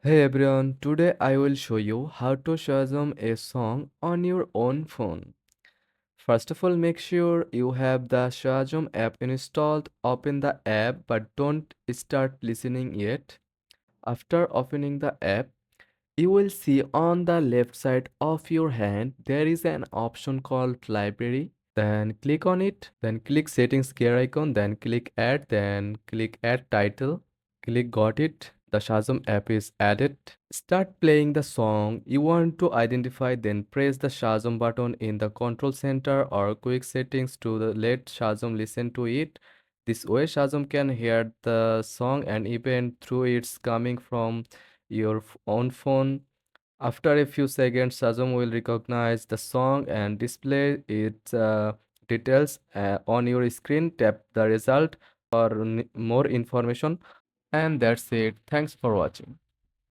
Hey everyone, today I will show you how to Shazam a song on your own phone. First of all, make sure you have the Shazam app installed. Open the app but don't start listening yet. After opening the app, you will see on the left side of your hand there is an option called library. Then click on it, then click settings gear icon, then click add, then click add title. Click got it. The Shazam app is added. Start playing the song you want to identify, then press the Shazam button in the control center or quick settings to let Shazam listen to it. This way, Shazam can hear the song and even through it's coming from your own phone. After a few seconds, Shazam will recognize the song and display its details on your screen. Tap the result for more information. And that's it. Thanks for watching.